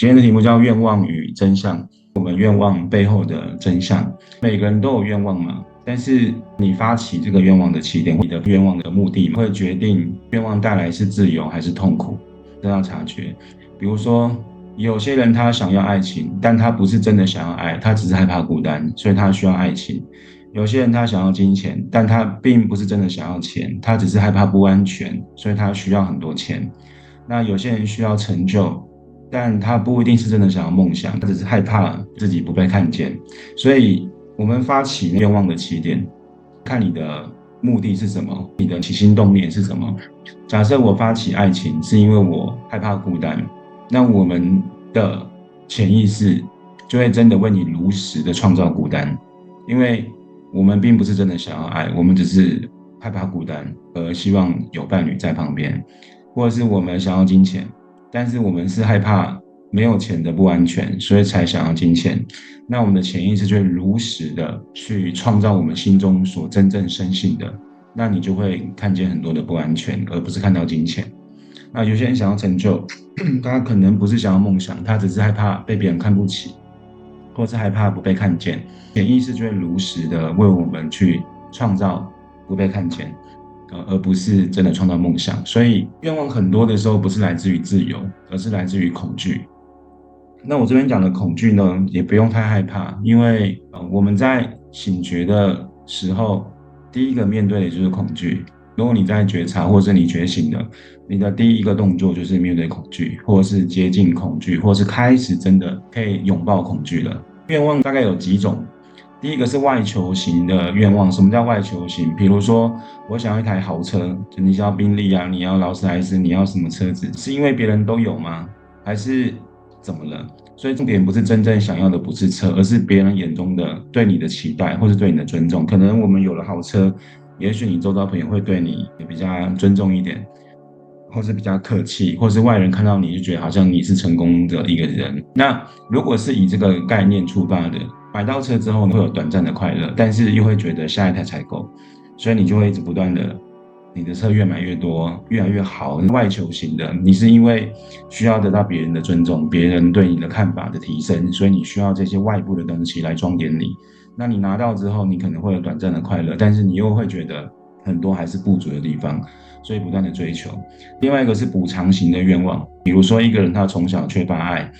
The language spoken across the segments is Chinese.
今天的题目叫愿望与真相，我们愿望背后的真相。每个人都有愿望嘛，但是你发起这个愿望的起点，你的愿望的目的会决定愿望带来是自由还是痛苦，这要察觉。比如说，有些人他想要爱情，但他不是真的想要爱，他只是害怕孤单，所以他需要爱情。有些人他想要金钱，但他并不是真的想要钱，他只是害怕不安全，所以他需要很多钱。那有些人需要成就，但他不一定是真的想要梦想，他只是害怕自己不被看见。所以，我们发起愿望的起点，看你的目的是什么，你的起心动念是什么。假设我发起爱情是因为我害怕孤单，那我们的潜意识就会真的为你如实的创造孤单，因为我们并不是真的想要爱，我们只是害怕孤单，而希望有伴侣在旁边，或者是我们想要金钱，但是我们是害怕没有钱的不安全，所以才想要金钱。那我们的潜意识就会如实的去创造我们心中所真正深信的，那你就会看见很多的不安全，而不是看到金钱。那有些人想要成就，他可能不是想要梦想，他只是害怕被别人看不起，或是害怕不被看见。潜意识就会如实的为我们去创造不被看见，而不是真的创造梦想。所以愿望很多的时候不是来自于自由，而是来自于恐惧。那我这边讲的恐惧呢，也不用太害怕，因为我们在醒觉的时候，第一个面对的就是恐惧。如果你在觉察，或是你觉醒了，你的第一个动作就是面对恐惧，或者是接近恐惧，或是开始真的可以拥抱恐惧了。愿望大概有几种，第一个是外求型的愿望。什么叫外求型？比如说，我想要一台豪车，你要宾利啊，你要劳斯莱斯，你要什么车子？是因为别人都有吗？还是怎么了？所以重点不是真正想要的不是车，而是别人眼中的对你的期待，或是对你的尊重。可能我们有了豪车，也许你周遭朋友会对你比较尊重一点，或是比较客气，或是外人看到你就觉得好像你是成功的一个人。那如果是以这个概念出发的，买到车之后会有短暂的快乐，但是又会觉得下一台才够，所以你就会一直不断的，你的车越买越多，越来越好。外求型的，你是因为需要得到别人的尊重，别人对你的看法的提升，所以你需要这些外部的东西来装点你。那你拿到之后，你可能会有短暂的快乐，但是你又会觉得很多还是不足的地方，所以不断的追求。另外一个是补偿型的愿望，比如说一个人他从小缺乏爱，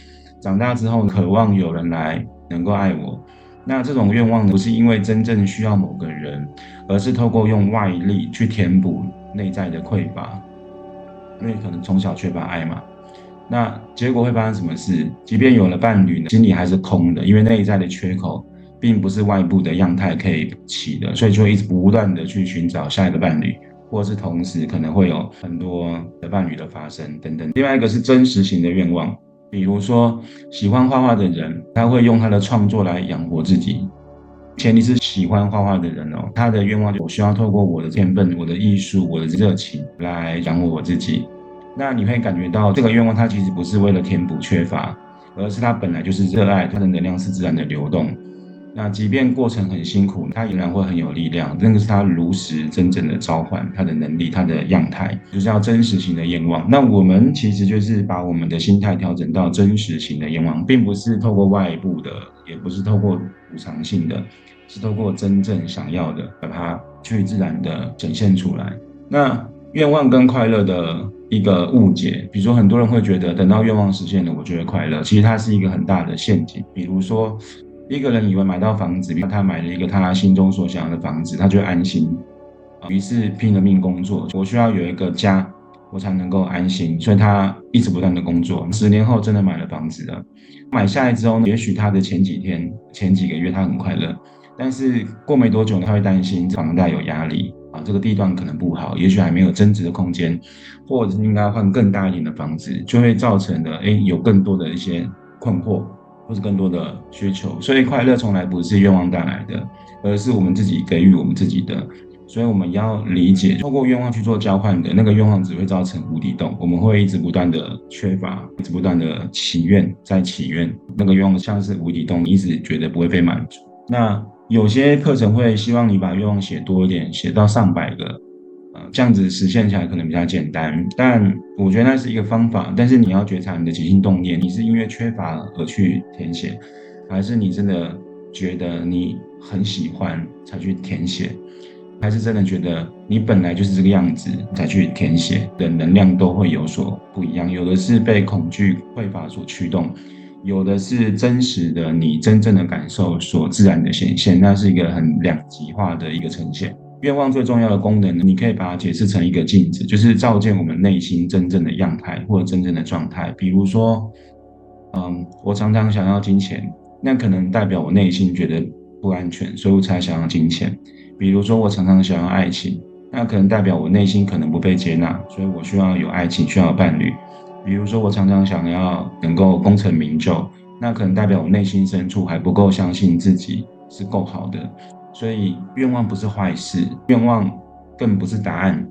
长大之后渴望有人来能够爱我。那这种愿望不是因为真正需要某个人，而是透过用外力去填补内在的匮乏，因为可能从小缺乏爱嘛。那结果会发生什么事？即便有了伴侣呢，心里还是空的，因为内在的缺口并不是外部的样态可以补齐的，所以就会一直不断的去寻找下一个伴侣，或是同时可能会有很多的伴侣的发生等等。另外一个是真实型的愿望，比如说喜欢画画的人，他会用他的创作来养活自己。前提是喜欢画画的人哦，他的愿望就我需要透过我的天分、我的艺术、我的热情来养活我自己。那你会感觉到这个愿望，它其实不是为了填补缺乏，而是他本来就是热爱，他的能量是自然的流动。那即便过程很辛苦，他仍然会很有力量。那个是他如实真正的召唤，他的能力，他的样态，就是要真实型的愿望。那我们其实就是把我们的心态调整到真实型的愿望，并不是透过外部的，也不是透过补偿性的，是透过真正想要的，把它去自然的展现出来。那愿望跟快乐的一个误解，比如说很多人会觉得等到愿望实现了，我就会快乐，其实它是一个很大的陷阱。比如说，一个人以为买到房子，比如他买了一个他心中所想要的房子，他就会安心，于是拼了命工作。我需要有一个家，我才能够安心，所以他一直不断的工作。10年后真的买了房子了，买下来之后呢，也许他的前几天、前几个月他很快乐，但是过没多久呢，他会担心房贷有压力啊，这个地段可能不好，也许还没有增值的空间，或者是应该换更大一点的房子，就会造成的有更多的一些困惑。或是更多的需求，所以快乐从来不是愿望带来的，而是我们自己给予我们自己的。所以我们要理解，透过愿望去做交换的那个愿望，只会造成无底洞。我们会一直不断的缺乏，一直不断的祈愿，再祈愿，那个愿望像是无底洞，一直觉得不会被满足。那有些课程会希望你把愿望写多一点，写到上百个，这样子实现起来可能比较简单，但我觉得那是一个方法。但是你要觉察你的起心动念，你是因为缺乏而去填写，还是你真的觉得你很喜欢才去填写，还是真的觉得你本来就是这个样子才去填写的能量都会有所不一样。有的是被恐惧匮乏所驱动，有的是真实的你真正的感受所自然的显现，那是一个很两极化的一个呈现。愿望最重要的功能，你可以把它解释成一个镜子，就是照见我们内心真正的样态或者真正的状态。比如说，我常常想要金钱，那可能代表我内心觉得不安全，所以我才想要金钱。比如说，我常常想要爱情，那可能代表我内心可能不被接纳，所以我需要有爱情，需要有伴侣。比如说，我常常想要能够功成名就，那可能代表我内心深处还不够相信自己是够好的。所以，愿望不是坏事，愿望更不是答案。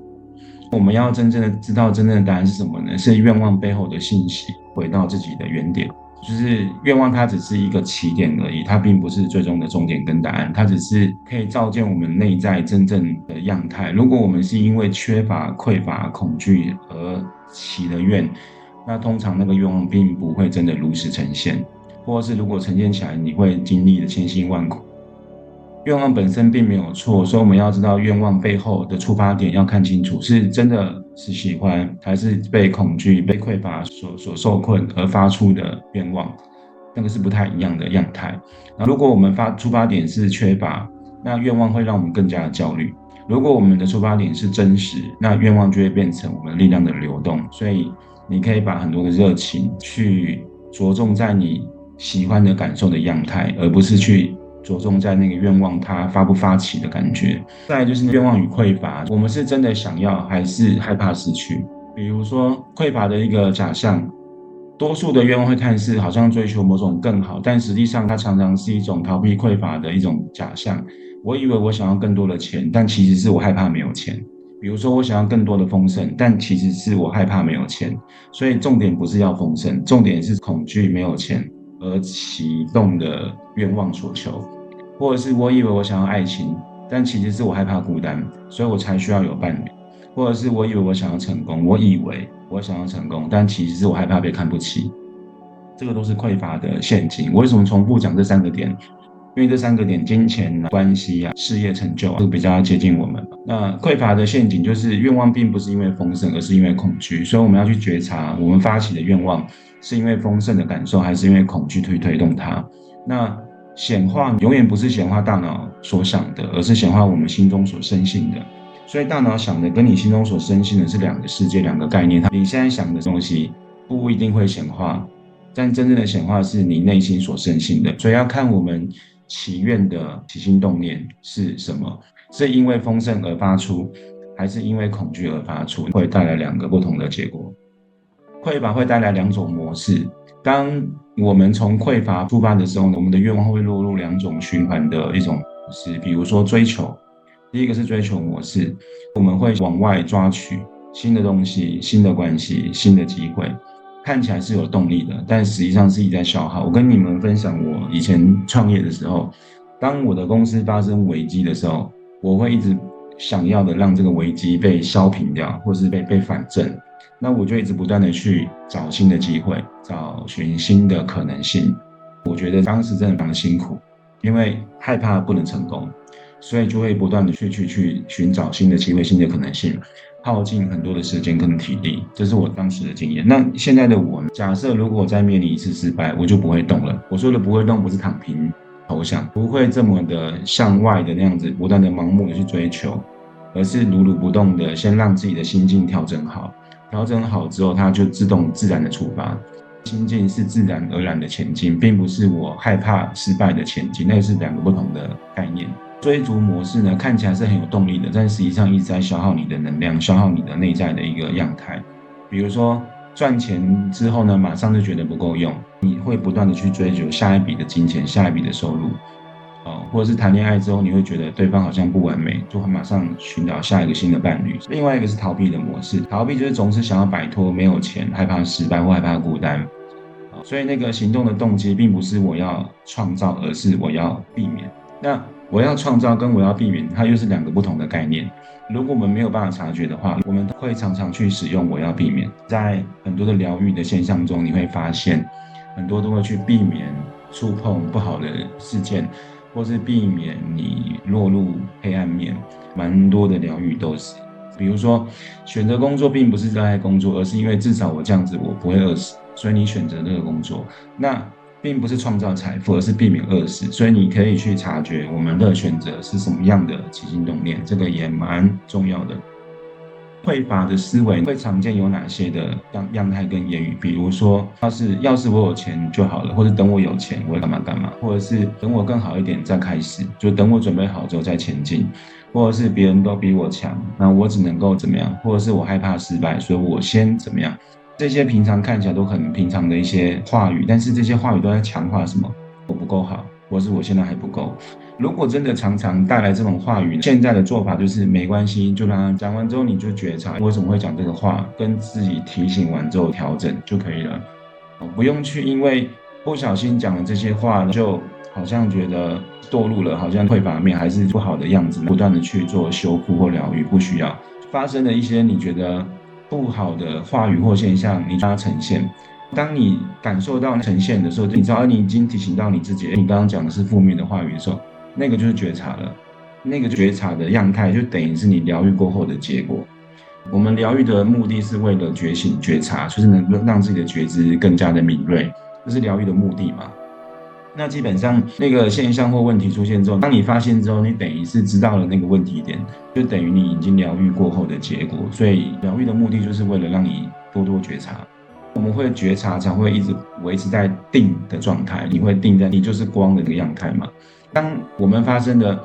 我们要真正的知道真正的答案是什么呢？是愿望背后的信息，回到自己的原点。就是愿望它只是一个起点而已，它并不是最终的终点跟答案，它只是可以照见我们内在真正的样态。如果我们是因为缺乏、匮乏、恐惧而起的愿，那通常那个愿望并不会真的如实呈现，或者是如果呈现起来，你会经历的千辛万苦。愿望本身并没有错，所以我们要知道愿望背后的出发点要看清楚，是真的是喜欢，还是被恐惧、被匮乏所受困而发出的愿望，那个是不太一样的样态。如果我们出发点是缺乏，那愿望会让我们更加的焦虑；如果我们的出发点是真实，那愿望就会变成我们力量的流动。所以你可以把很多的热情去着重在你喜欢的感受的样态，而不是去着重在那个愿望它发不发起的感觉。再来就是愿望与匮乏，我们是真的想要还是害怕失去？比如说匮乏的一个假象，多数的愿望会看似好像追求某种更好，但实际上它常常是一种逃避匮乏的一种假象。我以为我想要更多的钱，但其实是我害怕没有钱。比如说我想要更多的丰盛，但其实是我害怕没有钱。所以重点不是要丰盛，重点是恐惧没有钱而启动的愿望所求，或者是我以为我想要爱情，但其实是我害怕孤单，所以我才需要有伴侣，或者是我以为我想要成功，我以为我想要成功，但其实是我害怕被看不起，这个都是匮乏的陷阱。我为什么重复讲这三个点？因为这三个点，金钱、关系啊、事业成就，都比较接近我们。那匮乏的陷阱就是愿望并不是因为丰盛，而是因为恐惧。所以我们要去觉察，我们发起的愿望是因为丰盛的感受，还是因为恐惧去推动它？那显化永远不是显化大脑所想的，而是显化我们心中所深信的。所以大脑想的跟你心中所深信的是两个世界、两个概念。你现在想的东西不一定会显化，但真正的显化是你内心所深信的。所以要看我们祈愿的起心动念是什么，是因为丰盛而发出，还是因为恐惧而发出，会带来两个不同的结果。匮乏会带来两种模式。当我们从匮乏出发的时候，我们的愿望会落入两种循环的一种模式。比如说追求，第一个是追求模式，我们会往外抓取新的东西、新的关系、新的机会，看起来是有动力的，但实际上是一直在消耗。我跟你们分享我以前创业的时候，当我的公司发生危机的时候，我会一直想要的让这个危机被消平掉，或是被反正。那我就一直不断的去找新的机会，找寻新的可能性。我觉得当时真的非常辛苦，因为害怕不能成功，所以就会不断的去寻找新的机会、新的可能性，耗尽很多的时间跟体力。这是我当时的经验。那现在的我，假设如果再面临一次失败，我就不会动了。我说的不会动，不是躺平投降，不会这么的向外的那样子不断的盲目的去追求，而是如如不动的先让自己的心境调整好。调整好之后，它就自然的出发。心境是自然而然的前进，并不是我害怕失败的前进，那是两个不同的概念。追逐模式呢，看起来是很有动力的，但实际上一直在消耗你的能量，消耗你的内在的一个样态。比如说赚钱之后呢，马上就觉得不够用，你会不断的去追求下一笔的金钱、下一笔的收入。或者是谈恋爱之后，你会觉得对方好像不完美，就会马上寻找下一个新的伴侣。另外一个是逃避的模式，逃避就是总是想要摆脱没有钱、害怕失败或害怕孤单。所以那个行动的动机并不是我要创造，而是我要避免。那我要创造跟我要避免，它又是两个不同的概念。如果我们没有办法察觉的话，我们会常常去使用我要避免。在很多的疗愈的现象中，你会发现很多都会去避免触碰不好的事件，或是避免你落入黑暗面。蛮多的疗愈都是，比如说选择工作并不是热爱工作，而是因为至少我这样子我不会饿死，所以你选择这个工作。那并不是创造财富，而是避免饿死。所以你可以去察觉我们的选择是什么样的起心动念，这个也蛮重要的。匮乏的思维会常见有哪些的样态跟言语？比如说，要是我有钱就好了，或者等我有钱我会干嘛干嘛，或者是等我更好一点再开始，就等我准备好之后再前进，或者是别人都比我强，那我只能够怎么样，或者是我害怕失败，所以我先怎么样。这些平常看起来都很平常的一些话语，但是这些话语都在强化什么？我不够好，或是我现在还不够。如果真的常常带来这种话语，现在的做法就是没关系，就让他讲完之后你就觉察为什么会讲这个话，跟自己提醒完之后调整就可以了。不用去因为不小心讲了这些话，就好像觉得堕入了好像匮乏面还是不好的样子，不断的去做修复或疗愈，不需要。发生了一些你觉得不好的话语或现象，你让它呈现。当你感受到呈现的时候，你知道你已经提醒到你自己，你刚刚讲的是负面的话语的时候，那个就是觉察了。那个觉察的样态就等于是你疗愈过后的结果。我们疗愈的目的是为了觉醒觉察，就是能让自己的觉知更加的敏锐，这是疗愈的目的嘛。那基本上那个现象或问题出现之后，当你发现之后，你等于是知道了那个问题点，就等于你已经疗愈过后的结果。所以疗愈的目的就是为了让你多多觉察。我们会觉察才会一直维持在定的状态，你会定在你就是光的这个样态嘛。当我们发生的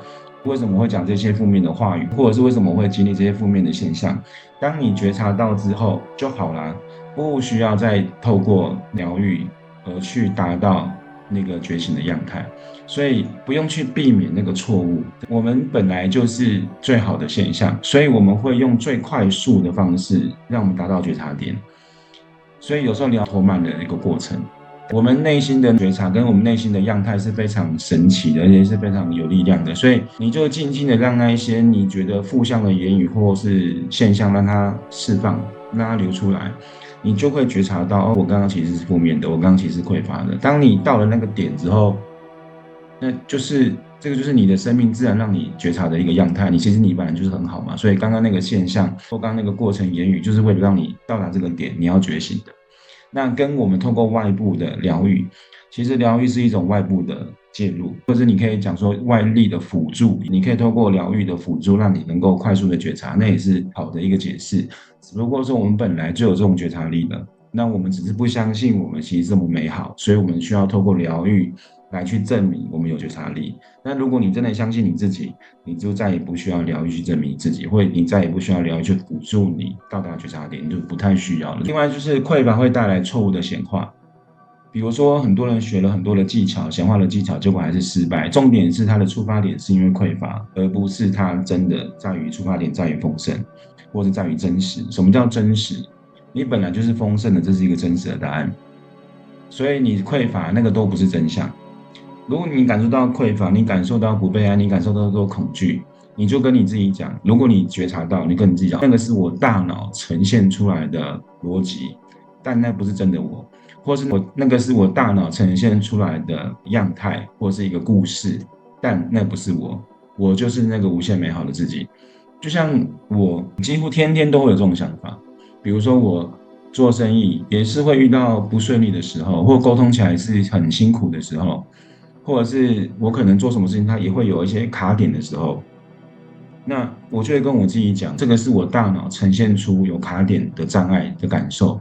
为什么会讲这些负面的话语，或者是为什么会经历这些负面的现象，当你觉察到之后就好啦，不需要再透过疗愈而去达到那个觉醒的样态，所以不用去避免那个错误。我们本来就是最好的现象，所以我们会用最快速的方式让我们达到觉察点。所以有时候你要拖慢的一个过程。我们内心的觉察跟我们内心的样态是非常神奇的，而且是非常有力量的。所以你就静静的让那一些你觉得负向的言语或是现象，让它释放，让它流出来。你就会觉察到，我刚刚其实是负面的，我刚刚其实是匮乏的。当你到了那个点之后，那就是这个就是你的生命自然让你觉察的一个样态。其实你本来就是很好嘛，所以刚刚那个现象或刚刚那个过程言语，就是为了让你到达这个点，你要觉醒的。那跟我们透过外部的疗愈，其实疗愈是一种外部的介入，或者你可以讲说外力的辅助，你可以透过疗愈的辅助，让你能够快速的觉察，那也是好的一个解释。只不过说我们本来就有这种觉察力了，那我们只是不相信我们其实这么美好，所以我们需要透过疗愈来去证明我们有觉察力。那如果你真的相信你自己，你就再也不需要疗愈去证明自己，或你再也不需要疗愈去辅助你到达觉察点，你就不太需要了。另外就是匮乏会带来错误的显化，比如说很多人学了很多的技巧，显化的技巧，结果还是失败。重点是他的出发点是因为匮乏，而不是他真的在于出发点在于丰盛，或是在于真实。什么叫真实？你本来就是丰盛的，这是一个真实的答案。所以你匮乏那个都不是真相。如果你感受到匮乏，你感受到不被爱，你感受到恐惧，你就跟你自己讲，如果你觉察到，你跟你自己讲，那个是我大脑呈现出来的逻辑，但那不是真的我，或是那个是我大脑呈现出来的样态，或是一个故事，但那不是我，我就是那个无限美好的自己。就像我几乎天天都会有这种想法，比如说我做生意也是会遇到不顺利的时候，或沟通起来是很辛苦的时候，或者是我可能做什么事情，它也会有一些卡点的时候，那我就会跟我自己讲，这个是我大脑呈现出有卡点的障碍的感受，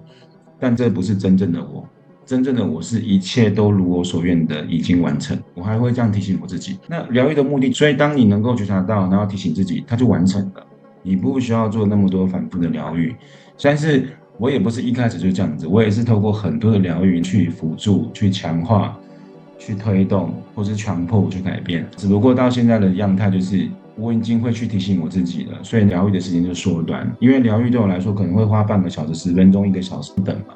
但这不是真正的我。真正的我是一切都如我所愿的已经完成，我还会这样提醒我自己。那疗愈的目的，所以当你能够觉察到，然后提醒自己，它就完成了。你不需要做那么多反复的疗愈，但是我也不是一开始就这样子，我也是透过很多的疗愈去辅助、去强化、去推动，或是强迫去改变。只不过到现在的样态就是，我已经会去提醒我自己了，所以疗愈的时间就缩短。因为疗愈对我来说可能会花半个小时、10分钟、1个小时等嘛。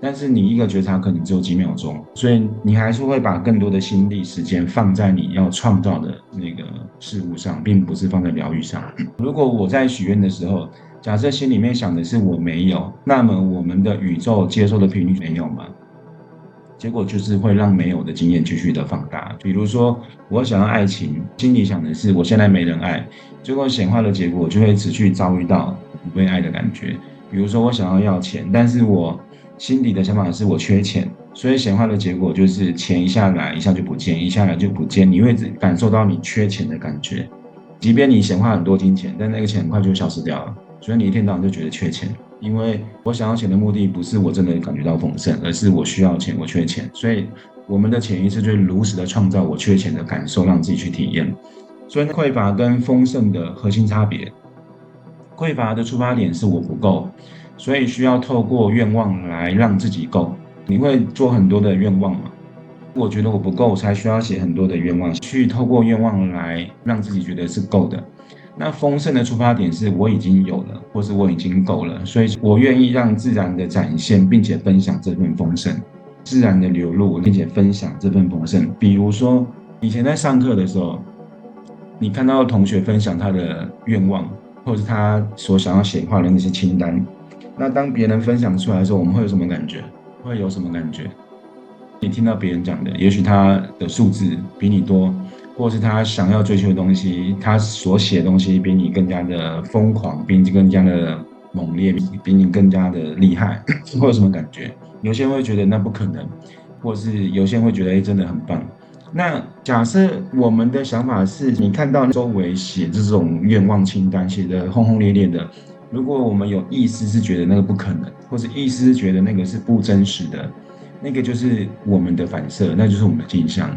但是你一个觉察可能只有几秒钟，所以你还是会把更多的心力时间放在你要创造的那个事物上，并不是放在疗愈上。如果我在许愿的时候，假设心里面想的是我没有，那么我们的宇宙接受的频率没有吗？结果就是会让没有的经验继续的放大。比如说，我想要爱情，心里想的是我现在没人爱，结果显化的结果就会持续遭遇到不被爱的感觉。比如说，我想要钱，但是我心里的想法是我缺钱，所以显化的结果就是钱一下来一下就不见，一下来就不见，你会感受到你缺钱的感觉。即便你显化很多金钱，但那个钱很快就消失掉了，所以你一天到晚就觉得缺钱。因为我想要钱的目的不是我真的感觉到丰盛，而是我需要钱，我缺钱。所以我们的潜意识就如实的创造我缺钱的感受，让自己去体验。所以匮乏跟丰盛的核心差别，匮乏的出发点是我不够，所以需要透过愿望来让自己够。你会做很多的愿望吗？我觉得我不够，才需要写很多的愿望，去透过愿望来让自己觉得是够的。那丰盛的出发点是我已经有了，或是我已经够了，所以我愿意让自然的展现，并且分享这份丰盛，自然的流露，并且分享这份丰盛。比如说，以前在上课的时候，你看到同学分享他的愿望，或者是他所想要显化的那些清单，那当别人分享出来的时候，我们会有什么感觉？会有什么感觉？你听到别人讲的，也许他的数字比你多，或是他想要追求的东西，他所写的东西比你更加的疯狂，比你更加的猛烈，比你更加的厉害，会有什么感觉？有些人会觉得那不可能，或是有些人会觉得真的很棒。那假设我们的想法是，你看到周围写这种愿望清单，写的轰轰烈烈的，如果我们有意识是觉得那个不可能，或者意识是觉得那个是不真实的，那个就是我们的反射，那就是我们的镜像。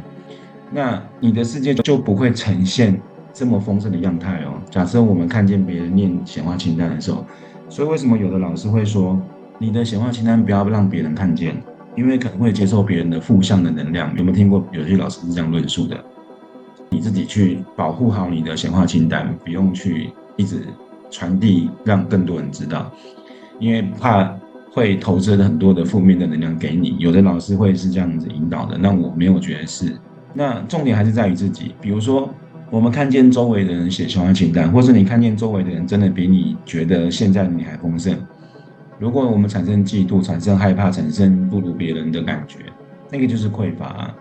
那你的世界就不会呈现这么丰盛的样态哦。假设我们看见别人念显化清单的时候，所以为什么有的老师会说，你的显化清单不要让别人看见，因为可能会接受别人的负向的能量。有没有听过有些老师是这样论述的？你自己去保护好你的显化清单，不用去一直传递让更多人知道，因为怕会投射很多的负面的能量给你。有的老师会是这样子引导的，那我没有觉得是。那重点还是在于自己，比如说我们看见周围的人写显化清单，或是你看见周围的人真的比你觉得现在的你还丰盛。如果我们产生嫉妒、产生害怕、产生不如别人的感觉，那个就是匮乏啊。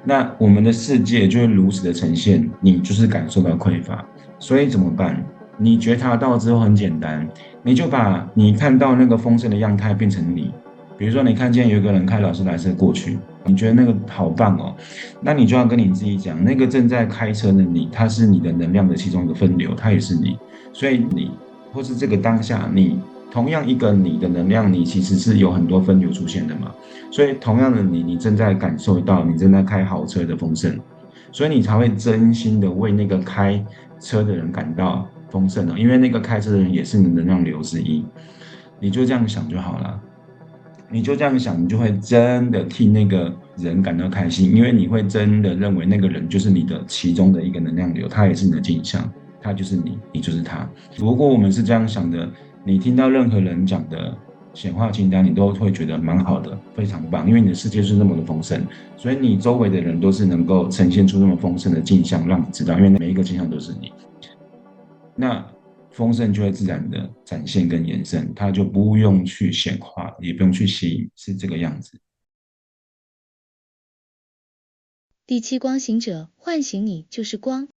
那我们的世界就会如此的呈现，你就是感受到匮乏。所以怎么办？你觉察到之后很简单，你就把你看到那个丰盛的样态变成你。比如说，你看见有一个人开劳斯莱斯过去，你觉得那个好棒哦，那你就要跟你自己讲，那个正在开车的你，他是你的能量的其中一个分流，他也是你。所以你或是这个当下，你同样一个你的能量，你其实是有很多分流出现的嘛。所以同样的你，你正在感受到你正在开豪车的丰盛，所以你才会真心的为那个开车的人感到丰盛了，因为那个开车的人也是你的能量流之一。你就这样想就好了。你就这样想，你就会真的替那个人感到开心，因为你会真的认为那个人就是你的其中的一个能量流，他也是你的镜像，他就是你，你就是他。如果我们是这样想的，你听到任何人讲的显化清单，你都会觉得蛮好的，非常棒，因为你的世界是那么的丰盛，所以你周围的人都是能够呈现出那么丰盛的镜像，让你知道，因为每一个镜像都是你。那丰盛就会自然的展现跟延伸，它就不用去显化，也不用去吸引，是这个样子。第七光行者，唤醒你就是光。